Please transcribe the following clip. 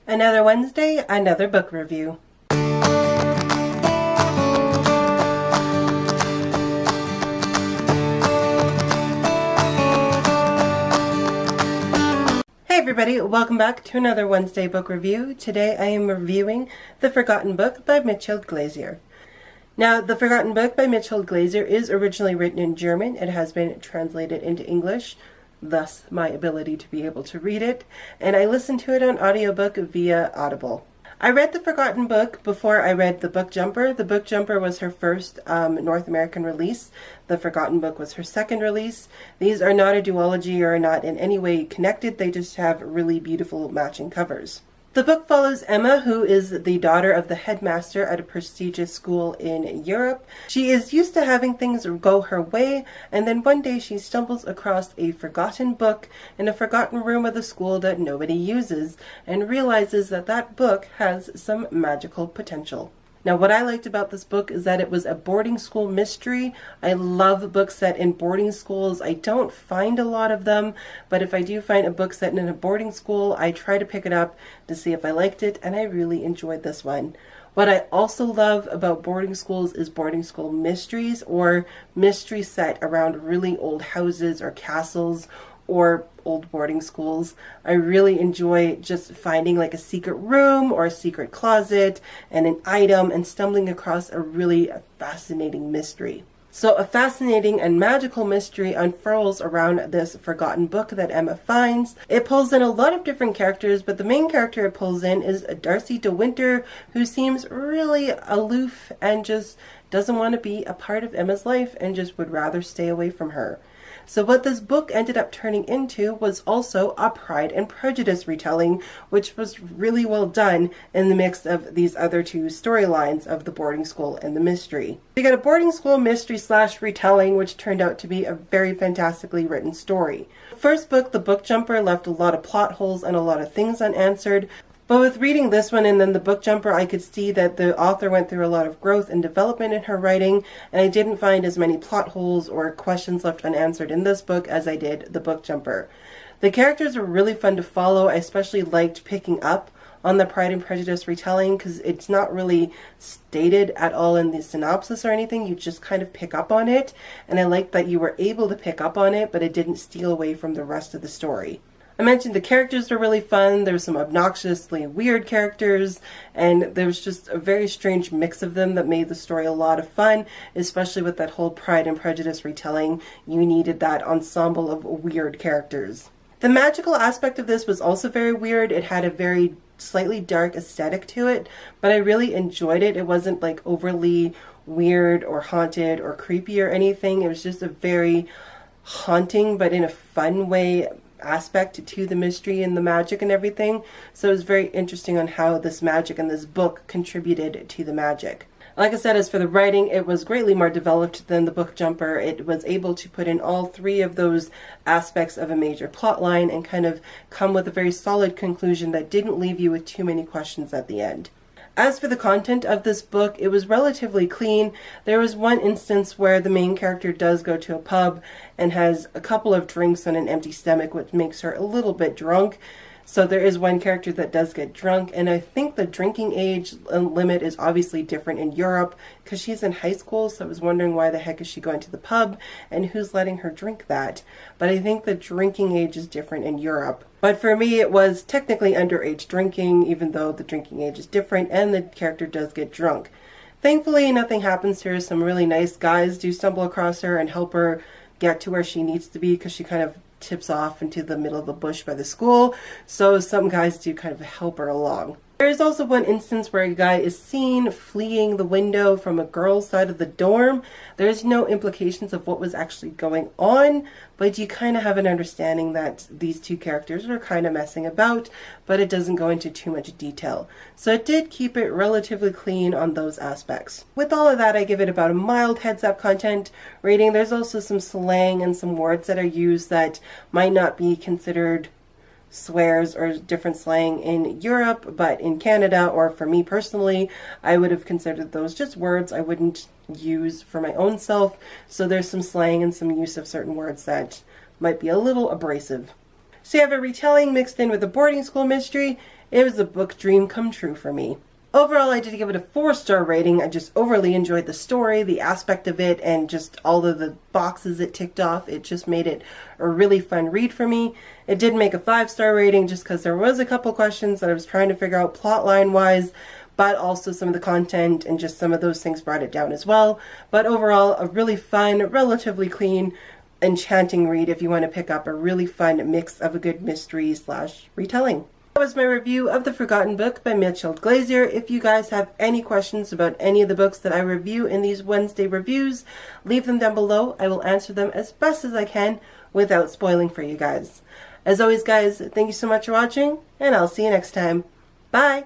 Another Wednesday, another book review. Hey everybody, welcome back to another Wednesday book review. Today I am reviewing The Forgotten Book by Mechthild Gläser. Now, The Forgotten Book by Mechthild Gläser is originally written in German. It has been translated into English, thus my ability to be able to read it, and I listened to it on audiobook via Audible. I read The Forgotten Book before I read The Book Jumper. The Book Jumper was her first North American release. The Forgotten Book was her second release. These are not a duology or not in any way connected. They just have really beautiful matching covers. The book follows Emma, who is the daughter of the headmaster at a prestigious school in Europe. She is used to having things go her way, and then one day she stumbles across a forgotten book in a forgotten room of the school that nobody uses, and realizes that that book has some magical potential. Now, what I liked about this book is that it was a boarding school mystery. I love books set in boarding schools. I don't find a lot of them, but if I do find a book set in a boarding school, I try to pick it up to see if I liked it, and I really enjoyed this one. What I also love about boarding schools is boarding school mysteries, or mysteries set around really old houses or castles or old boarding schools. I really enjoy just finding like a secret room or a secret closet and an item and stumbling across a really fascinating mystery. So a fascinating and magical mystery unfurls around this forgotten book that Emma finds. It pulls in a lot of different characters, but the main character it pulls in is Darcy de Winter, who seems really aloof and just doesn't want to be a part of Emma's life and just would rather stay away from her. So what this book ended up turning into was also a Pride and Prejudice retelling, which was really well done in the mix of these other two storylines of the boarding school and the mystery. We got a boarding school mystery / retelling, which turned out to be a very fantastically written story. The first book, The Book Jumper, left a lot of plot holes and a lot of things unanswered. But with reading this one and then The Book Jumper, I could see that the author went through a lot of growth and development in her writing, and I didn't find as many plot holes or questions left unanswered in this book as I did The Book Jumper. The characters were really fun to follow. I especially liked picking up on the Pride and Prejudice retelling because it's not really stated at all in the synopsis or anything. You just kind of pick up on it, and I liked that you were able to pick up on it, but it didn't steal away from the rest of the story. I mentioned the characters were really fun. There were some obnoxiously weird characters, and there was just a very strange mix of them that made the story a lot of fun, especially with that whole Pride and Prejudice retelling. You needed that ensemble of weird characters. The magical aspect of this was also very weird. It had a very slightly dark aesthetic to it, but I really enjoyed it. It wasn't like overly weird or haunted or creepy or anything. It was just a very haunting, but in a fun way, aspect to the mystery and the magic and everything. So it was very interesting on how this magic and this book contributed to the magic. Like I said, as for the writing, it was greatly more developed than The Book Jumper. It was able to put in all three of those aspects of a major plot line and kind of come with a very solid conclusion that didn't leave you with too many questions at the end. As for the content of this book, it was relatively clean. There was one instance where the main character does go to a pub and has a couple of drinks on an empty stomach, which makes her a little bit drunk. So there is one character that does get drunk, and I think the drinking age limit is obviously different in Europe because she's in high school, so I was wondering why the heck is she going to the pub and who's letting her drink that. But I think the drinking age is different in Europe. But for me, it was technically underage drinking, even though the drinking age is different and the character does get drunk. Thankfully, nothing happens to her. Some really nice guys do stumble across her and help her get to where she needs to be because she kind of tips off into the middle of the bush by the school, so some guys do kind of help her along. There is also one instance where a guy is seen fleeing the window from a girl's side of the dorm. There's no implications of what was actually going on, but you kind of have an understanding that these two characters are kind of messing about, but it doesn't go into too much detail. So it did keep it relatively clean on those aspects. With all of that, I give it about a mild heads-up content rating. There's also some slang and some words that are used that might not be considered swears or different slang in Europe, but in Canada, or for me personally, I would have considered those just words I wouldn't use for my own self. So there's some slang and some use of certain words that might be a little abrasive. So you have a retelling mixed in with a boarding school mystery. it was a book dream come true for me. Overall, I did give it a 4-star rating. I just overly enjoyed the story, the aspect of it, and just all of the boxes it ticked off. It just made it a really fun read for me. It did make a 5-star rating just because there was a couple questions that I was trying to figure out plotline wise, but also some of the content and just some of those things brought it down as well. But overall, a really fun, relatively clean, enchanting read if you want to pick up a really fun mix of a good mystery / retelling. That was my review of The Forgotten book by Mechthild Gläser. If you guys have any questions about any of the books that I review in these Wednesday reviews, leave them down below. I will answer them as best as I can without spoiling for you guys. As always, guys, thank you so much for watching, and I'll see you next time. Bye!